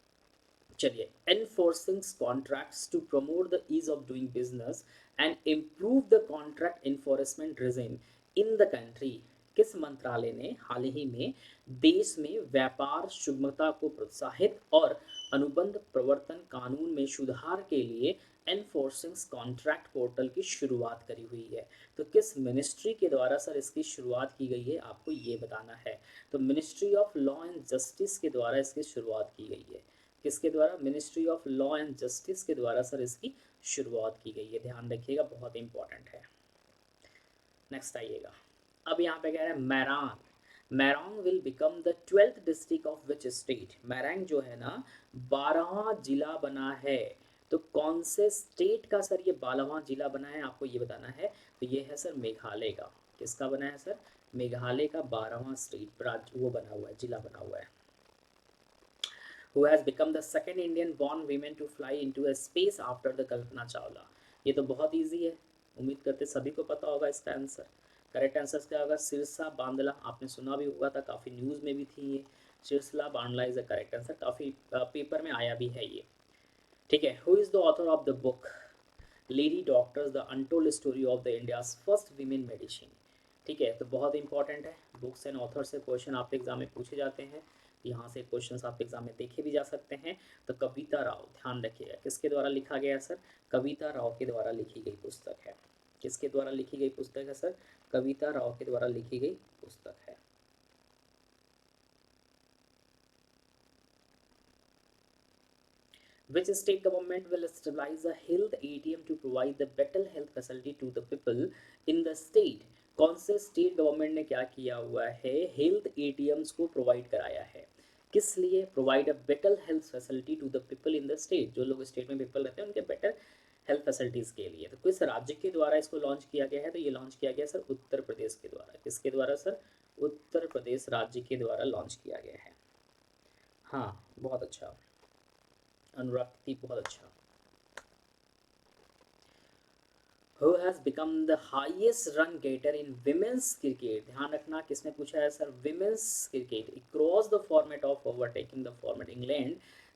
चलिए, enforcing contracts to promote the ease of doing business and improve the contract enforcement regime in the country. किस मंत्रालय ने हाल ही में देश में व्यापार सुगमता को प्रोत्साहित और अनुबंध प्रवर्तन कानून में सुधार के लिए एनफोर्सिंग कॉन्ट्रैक्ट पोर्टल की शुरुआत करी हुई है? तो किस मिनिस्ट्री के द्वारा सर इसकी शुरुआत की गई है, आपको ये बताना है। तो ministry of law and justice के द्वारा इसकी शुरुआत की गई है। किसके द्वारा? Ministry of law and justice के द्वारा सर इसकी शुरुआत की गई है, ध्यान रखिएगा, बहुत इंपॉर्टेंट है। नेक्स्ट आइएगा, अब यहाँ पे कह रहा है Mairang. Mairang will become the 12th district of which state. Mairang जो है ना 12वां जिला बना है। तो कौन से स्टेट का सर ये 12वां जिला बना है, आपको ये बताना है। तो ये है सर मेघालय का। किसका बना है सर? मेघालय का 12वां स्टेट राज्य वो बना हुआ है, जिला बना हुआ है। Who has become the second Indian born woman to fly into a space after the Kalpana Chawla. ये तो बहुत इजी है, उम्मीद करते सभी को पता होगा इसका आंसर। करेक्ट आंसर क्या होगा? सिरसा बांदला, आपने सुना भी होगा था, काफ़ी न्यूज़ में भी थी ये। Sirisha Bandla is the correct answer, काफ़ी पेपर में आया भी है ये। ठीक है, who is the author of the book lady doctors the untold story of the India's first women medicine. ठीक है, तो बहुत इंपॉर्टेंट है, बुक्स एंड ऑथर से क्वेश्चन आपके एग्जाम में पूछे जाते हैं। यहाँ से क्वेश्चंस आपके एग्जाम में देखे भी जा सकते हैं। तो कविता राव, ध्यान रखिएगा, किसके द्वारा लिखा गया सर? कविता राव के द्वारा लिखी गई पुस्तक है। किसके द्वारा लिखी गई पुस्तक है सर? कविता राव के द्वारा लिखी गई पुस्तक है। Which state government will establish a health ATM to provide the better health facility to the people in the state? कौन से स्टेट गवर्नमेंट ने क्या किया हुआ है? हेल्थ ATMs को प्रोवाइड कराया है। किस लिए? Provide a better health facility to the people in the state, जो लोग स्टेट में पीपल रहते हैं उनके बेटर हेल्थ फैसिलिटीज़ के लिए। तो किस राज्य के द्वारा इसको लॉन्च किया गया है? तो ये लॉन्च किया गया सर उत्तर प्रदेश के द्वारा। किसके द्वारा सर? उत्तर प्रदेश राज्य के द्वारा लॉन्च किया गया है। हाँ, बहुत अच्छा अनुराग प्रतीक, बहुत अच्छा। Who has become the highest run getter in women's cricket? ध्यान रखना किसने पूछा है sir? women's cricket across the format of overtaking the format England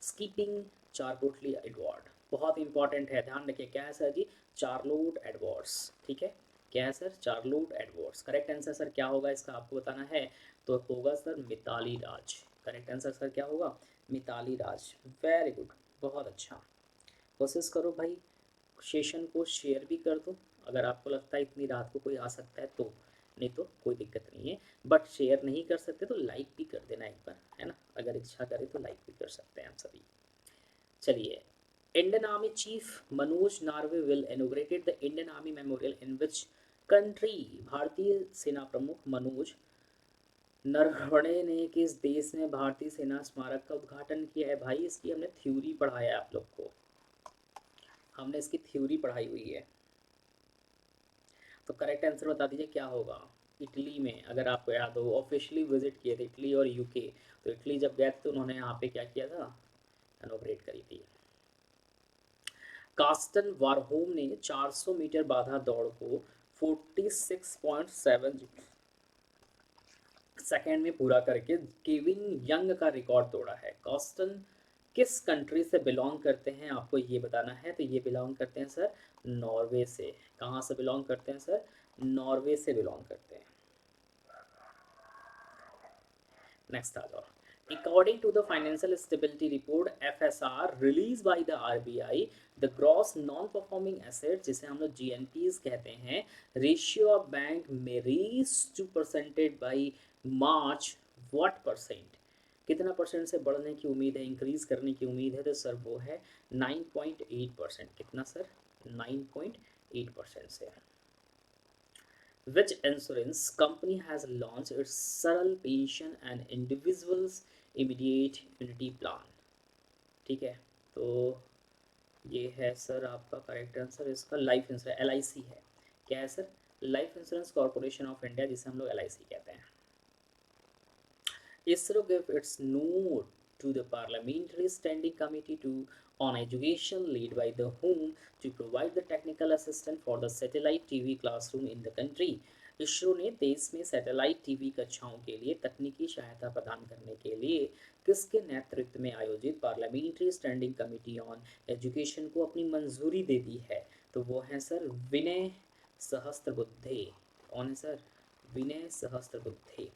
skipping Charlotte Edward. बहुत इंपॉर्टेंट है, ध्यान रखिए। क्या है सर जी? Charlotte Edwards. ठीक है, क्या है sir? Charlotte Edwards. Correct answer sir क्या होगा इसका आपको बताना है, तो होगा sir Mithali Raj. Correct answer sir क्या होगा? मिताली राज। वेरी गुड, बहुत अच्छा। कोशिश करो भाई, सेशन को शेयर भी कर दो, अगर आपको लगता है इतनी रात को कोई आ सकता है तो, नहीं तो कोई दिक्कत नहीं है। बट शेयर नहीं कर सकते तो लाइक भी कर देना एक बार, है ना? अगर इच्छा करे तो लाइक भी कर सकते हैं हम सभी। चलिए, Indian army chief Manoj Norway will inaugurated the Indian army memorial in which country? भारतीय सेना प्रमुख मनोज नरवणे ने किस देश में भारतीय सेना स्मारक का उद्घाटन किया है? भाई इसकी हमने थ्योरी पढ़ाया है आप लोग को, हमने इसकी थ्योरी पढ़ाई हुई है। तो करेक्ट आंसर बता दीजिए क्या होगा? इटली में, अगर आपको याद हो, ऑफिशियली विजिट किए थे इटली और यूके। तो इटली जब गए थे तो उन्होंने यहाँ पे क्या किया था? इनॉग्रेट करी थी। कास्टन वारहोम ने 400 मीटर बाधा दौड़ को 46.7 सेकेंड में पूरा करके केविन यंग का रिकॉर्ड तोड़ा है। कास्टन किस कंट्री से बिलोंग करते हैं आपको ये बताना है। तो ये बिलोंग करते हैं सर नॉर्वे से। कहाँ से बिलोंग करते हैं सर? नॉर्वे से बिलोंग करते हैं। नेक्स्ट आ जाओ। According to the Financial Stability Report (FSR) released by the RBI, the gross non-performing assets, जिसे हम लोग GNPs कहते हैं, ratio of bank may reach to percentage by March what percent? कितना परसेंट से बढ़ने की उम्मीद है, इंक्रीज करने की उम्मीद है? तो सर वो है 9.8%। कितना सर? 9.8% से। Which insurance company has launched its सरल pension and individuals immediate annuity plan? ठीक है, तो ये है सर आपका करेक्ट आंसर इसका लाइफ इंश्योरेंस, LIC है। क्या है sir? Life insurance corporation of India, जिसे हम लोग LIC कहते हैं। ISRO gave its note to the Parliamentary Standing Committee on Education led by the whom to provide the technical assistance for the satellite TV classroom in the country. ISRO ने देश में satellite TV कक्षाओं के लिए तकनीकी सहायता प्रदान करने के लिए किसके नेतृत्व में आयोजित parliamentary standing committee on education को अपनी मंजूरी दे दी है? तो वो है सर विनय सहस्त्रबुद्धे। कौन है sir? Vinay Sahasrabuddhe.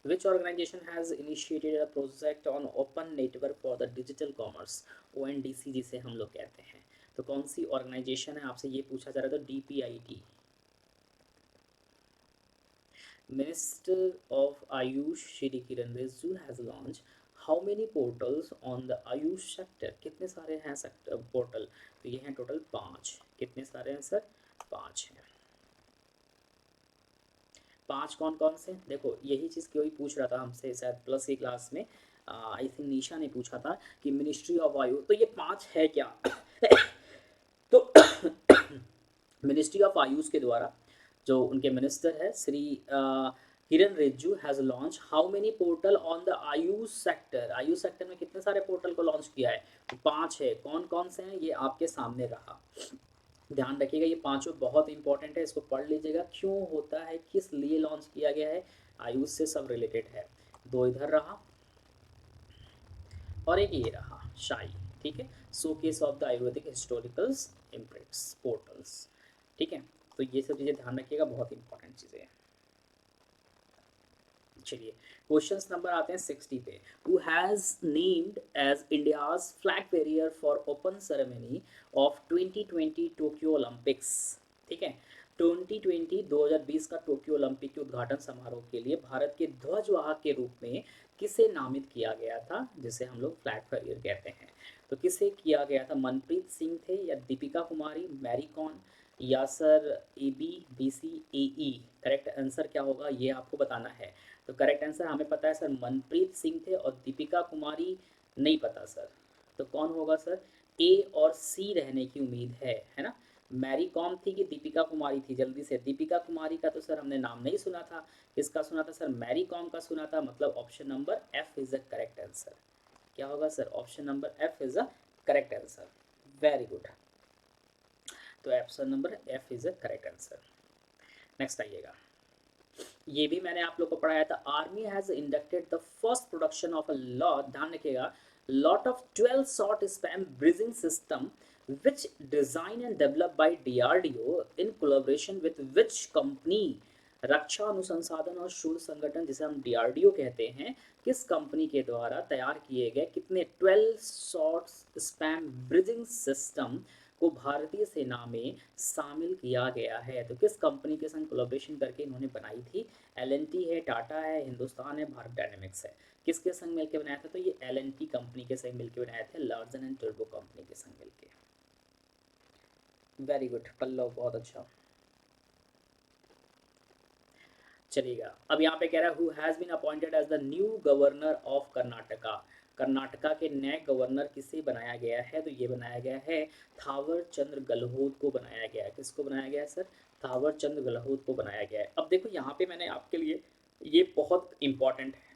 Which organization has initiated a project on open network for the digital commerce? ONDC जिसे हम लोग कहते हैं। तो कौन सी ऑर्गेनाइजेशन है आपसे ये पूछा जा रहा था? DPIT। Minister of Ayush Shri Kiran Rijiju has launched how many portals on the Ayush sector? कितने सारे हैं सेक्टर पोर्टल? तो ये हैं टोटल 5। कितने सारे हैं सर? 5 हैं। 5 कौन कौन से? देखो यही चीज़ कोई पूछ रहा था हमसे शायद प्लस की क्लास में, आई थिंक निशा ने पूछा था कि मिनिस्ट्री ऑफ आयु, तो ये 5 है क्या? तो मिनिस्ट्री ऑफ आयुष के द्वारा जो उनके मिनिस्टर है Shri Kiran Rijiju has launch how many portal on the Ayush sector? Ayush sector में कितने सारे पोर्टल को लॉन्च किया है? तो 5 है। कौन कौन से हैं ये आपके सामने रहा, ध्यान रखिएगा। ये पांचों बहुत इंपॉर्टेंट है, इसको पढ़ लीजिएगा। क्यों होता है, किस लिए लॉन्च किया गया है? आयुष से सब रिलेटेड है। 2 इधर रहा और एक ये रहा शाही। ठीक है, showcase of the Ayurvedic historicals imprints portals. ठीक है, तो ये सब चीज़ें ध्यान रखिएगा, बहुत इंपॉर्टेंट चीज़ें हैं। चलिए क्वेश्चंस नंबर आते हैं 60 पे। Who has named as India's flag carrier for open ceremony of 2020 Tokyo Olympics? ठीक है, 2020 का टोक्यो ओलंपिक के उद्घाटन समारोह के लिए भारत के ध्वजवाहक के रूप में किसे नामित किया गया था, जिसे हम लोग फ्लैग कैरियर कहते हैं? तो किसे किया गया था? मनप्रीत सिंह थे या दीपिका कुमारी, मैरी कॉम या sir AB BC AE? Correct answer क्या होगा ये आपको बताना है। तो करेक्ट आंसर हमें पता है सर, मनप्रीत सिंह थे, और दीपिका कुमारी नहीं पता सर। तो कौन होगा सर? ए और सी रहने की उम्मीद है ना। मैरी कॉम थी कि दीपिका कुमारी थी? जल्दी से, दीपिका कुमारी का तो सर हमने नाम नहीं सुना था। किसका सुना था सर? मैरी कॉम का सुना था, मतलब option number F is the correct answer. क्या होगा sir? Option number F is the correct answer. Very good. तो option number F is the correct answer. Next आइएगा, ये भी मैंने आप लोग को पढ़ाया था। Army has inducted the first production of a lot, ध्यान रखिएगा, lot of 12 short span bridging system which design and develop by DRDO in collaboration with which company. रक्षा अनुसंधान और शोध संगठन, जिसे हम डीआरडीओ कहते हैं, किस कंपनी के द्वारा तैयार किए गए कितने 12 शॉर्ट स्पैन ब्रिजिंग सिस्टम को भारतीय सेना में शामिल किया गया है? तो किस कंपनी के संग कोलैबोरेशन करके इन्होंने बनाई थी? एल&टी है, टाटा है, हिंदुस्तान है, भारत डायनेमिक्स है। किसके संग मिलकर बनाया था? तो ये एल&टी कंपनी के संग मिलकर बनाए थे, लार्सन एंड टर्बो कंपनी के संग मिलकर। वेरी गुड पल्लव, बहुत अच्छा। चलिएगा, अब यहाँ पे कह रहा है who has been appointed as the new governor of Karnataka. Karnataka के नए गवर्नर किसे बनाया गया है? तो ये बनाया गया है थावर चंद्र गहलोत को बनाया गया है। किसको बनाया गया है सर? थावर चंद्र गहलोत को बनाया गया है। अब देखो यहाँ पे मैंने आपके लिए, ये बहुत इंपॉर्टेंट है,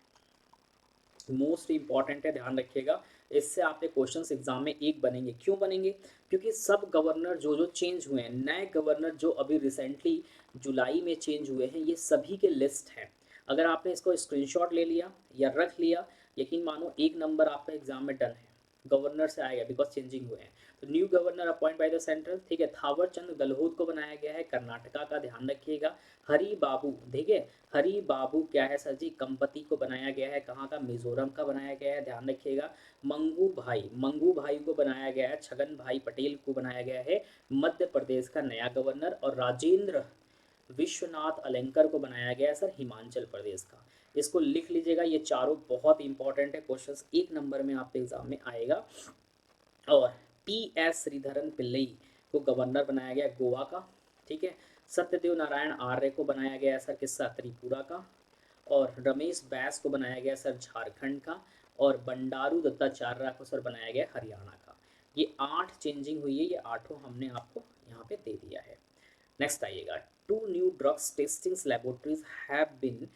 मोस्ट इंपॉर्टेंट है, ध्यान रखिएगा। इससे आपके क्वेश्चंस एग्जाम में एक बनेंगे। क्यों बनेंगे? क्योंकि सब गवर्नर जो जो चेंज हुए हैं, नए गवर्नर जो अभी रिसेंटली जुलाई में चेंज हुए हैं, ये सभी के लिस्ट हैं। अगर आपने इसको स्क्रीनशॉट ले लिया या रख लिया, यकीन मानो एक नंबर आपका एग्जाम में डन है, गवर्नर से आएगा, बिकॉज चेंजिंग हुए हैं। तो new governor appoint by the central, ठीक है, थावर चंद गहलोत को बनाया गया है कर्नाटका का, ध्यान रखिएगा। हरी बाबू, ठीक है, हरी बाबू क्या है सर जी? कंपति को बनाया गया है, कहाँ का? मिजोरम का बनाया गया है, ध्यान रखिएगा। मंगू भाई को बनाया गया है, छगन भाई पटेल को बनाया गया है मध्य प्रदेश का नया गवर्नर। और राजेंद्र विश्वनाथ अलंकर को बनाया गया है सर हिमाचल प्रदेश का। इसको लिख लीजिएगा, ये चारों बहुत इंपॉर्टेंट है, क्वेश्चंस एक नंबर में आपके एग्जाम में आएगा। और PS श्रीधरन पिल्लई को गवर्नर बनाया गया गोवा का, ठीक है। सत्यदेव नारायण आर्य को बनाया गया सर किस्सा त्रिपुरा का। और रमेश बैस को बनाया गया सर झारखंड का। और बंडारू दत्ताचार्य को सर बनाया गया हरियाणा का। ये 8 चेंजिंग हुई है, ये 8 हमने आपको यहाँ पे दे दिया है। नेक्स्ट आइएगा, 2 new drugs testing laboratories have been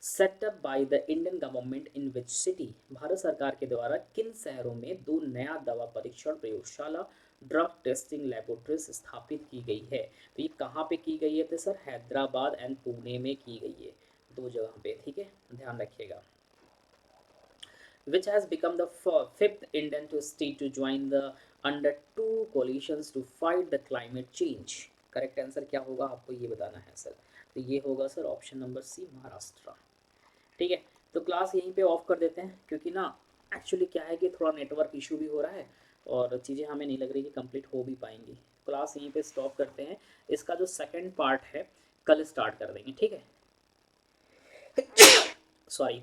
set up by the Indian government in which city. Bharat सरकार के द्वारा किन शहरों में 2 नया दवा परीक्षण प्रयोगशाला ड्रग टेस्टिंग लैबोरेटरीज स्थापित की गई है? तो ये कहाँ पे की गई है? तो सर हैदराबाद एंड पुणे में की गई है, 2 जगह पे, ठीक है, ध्यान रखिएगा। Which has become the fifth Indian to state to join the under 2 coalitions to fight the climate change? Correct answer क्या होगा आपको ये बताना है सर। तो ये होगा sir option number C, Maharashtra. ठीक है, तो क्लास यहीं पे ऑफ कर देते हैं, क्योंकि ना एक्चुअली क्या है कि थोड़ा नेटवर्क इशू भी हो रहा है और चीज़ें हमें नहीं लग रही कि कंप्लीट हो भी पाएंगी। क्लास यहीं पे स्टॉप करते हैं। इसका जो सेकंड पार्ट है कल स्टार्ट कर देंगे, ठीक है। सॉरी,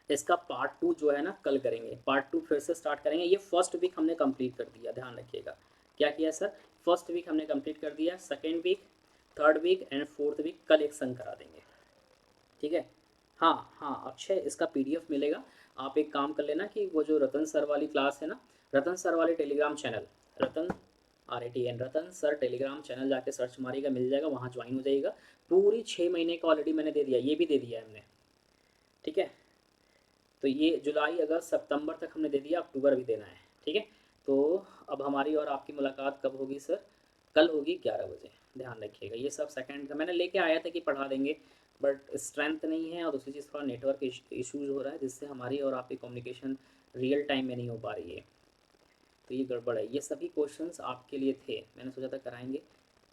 इसका पार्ट 2 जो है ना कल करेंगे, पार्ट 2 फिर से स्टार्ट करेंगे। ये फर्स्ट वीक हमने कंप्लीट कर दिया, ध्यान रखिएगा। क्या किया सर? फर्स्ट वीक हमने कंप्लीट कर दिया, second week, third week and fourth week कल एक संग करा देंगे, ठीक है। हाँ हाँ अक्षय, इसका PDF मिलेगा। आप एक काम कर लेना कि वो जो रतन सर वाली क्लास है ना, रतन सर वाली टेलीग्राम चैनल, रतन RATN रतन सर टेलीग्राम चैनल जाके सर्च मारिएगा, मिल जाएगा, वहाँ ज्वाइन हो जाइएगा। पूरी 6 महीने का ऑलरेडी मैंने दे दिया, ये भी दे दिया है हमने, ठीक है। तो ये जुलाई अगस्त सितंबर तक हमने दे दिया, अक्टूबर भी देना है, ठीक है। तो अब हमारी और आपकी मुलाकात कब होगी सर? कल होगी 11 बजे, ध्यान रखिएगा। ये सब सेकंड का मैंने लेके आया था कि पढ़ा देंगे, बट स्ट्रेंथ नहीं है और दूसरी चीज़ थोड़ा नेटवर्क इश्यूज़ हो रहा है, जिससे हमारी और आपकी कम्युनिकेशन रियल टाइम में नहीं हो पा रही है। तो ये गड़बड़ है। ये सभी क्वेश्चंस आपके लिए थे, मैंने सोचा था कराएंगे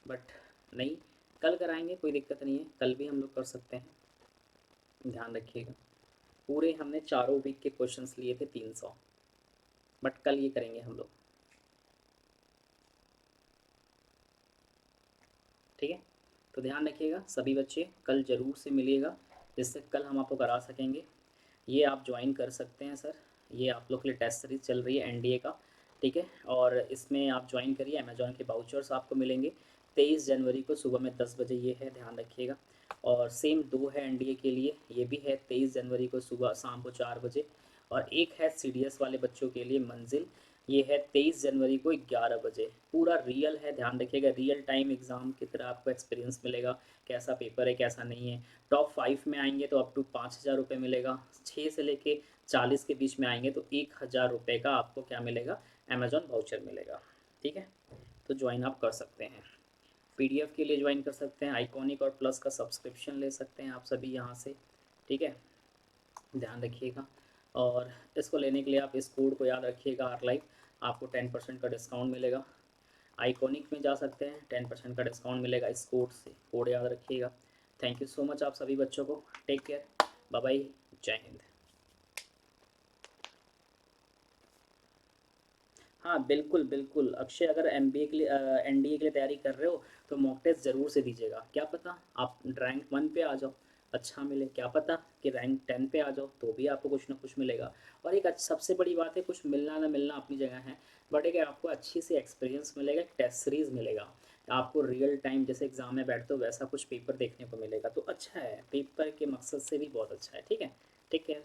बट नहीं, कल कराएंगे, कोई दिक्कत नहीं है, कल भी हम लोग कर सकते हैं, ध्यान रखिएगा। पूरे हमने चारों वीक के क्वेश्चंस लिए थे 300, बट कल ये करेंगे हम लोग, ठीक है। तो ध्यान रखिएगा सभी बच्चे, कल ज़रूर से मिलिएगा, जिससे कल हम आपको करा सकेंगे। ये आप ज्वाइन कर सकते हैं सर, ये आप लोग के लिए टेस्ट सीरीज चल रही है NDA का, ठीक है। और इसमें आप ज्वाइन करिए, अमेजोन के बाउचर्स आपको मिलेंगे 23 जनवरी को सुबह में 10 बजे, ये है, ध्यान रखिएगा। और सेम 2 है एनडीए के लिए, ये भी है 23 जनवरी को सुबह शाम को 4 बजे। और एक है सीडीएस वाले बच्चों के लिए मंजिल, ये है 23 जनवरी को 11 बजे। पूरा रियल है, ध्यान रखिएगा, रियल टाइम एग्ज़ाम की तरह आपको एक्सपीरियंस मिलेगा, कैसा पेपर है कैसा नहीं है। टॉप 5 में आएंगे तो अप टू 5,000 रुपये मिलेगा, 6 से लेके 40 के बीच में आएंगे तो 1,000 रुपये का आपको क्या मिलेगा, अमेजॉन वाउचर मिलेगा। ठीक है, तो ज्वाइन आप कर सकते हैं। पीडीएफ के लिए ज्वाइन कर सकते हैं, आइकॉनिक और प्लस का सब्सक्रिप्शन ले सकते हैं आप सभी यहाँ से। ठीक है, ध्यान रखिएगा। और इसको लेने के लिए आप इस कोड को याद रखिएगा, आर लाइव, आपको 10% का डिस्काउंट मिलेगा। आइकॉनिक में जा सकते हैं, 10% का डिस्काउंट मिलेगा इस कोड से, कोड याद रखिएगा। थैंक यू सो मच आप सभी बच्चों को, टेक केयर, बाय बाय, जय हिंद। हाँ बिल्कुल बिल्कुल अक्षय, अगर एमबीए के लिए एनडीए के लिए तैयारी कर रहे हो तो मॉक टेस्ट ज़रूर से दीजिएगा। क्या पता आप रैंक 1 पे आ जाओ, अच्छा मिले, क्या पता कि रैंक 10 पे आ जाओ तो भी आपको कुछ ना कुछ मिलेगा। और एक सबसे बड़ी बात है, कुछ मिलना ना मिलना अपनी जगह है, बट एक आपको अच्छी सी एक्सपीरियंस मिलेगा, एक टेस्ट सीरीज़ मिलेगा, आपको रियल टाइम जैसे एग्ज़ाम में बैठते हो वैसा कुछ पेपर देखने को मिलेगा, तो अच्छा है, पेपर के मकसद से भी बहुत अच्छा है। ठीक है, टेक केयर।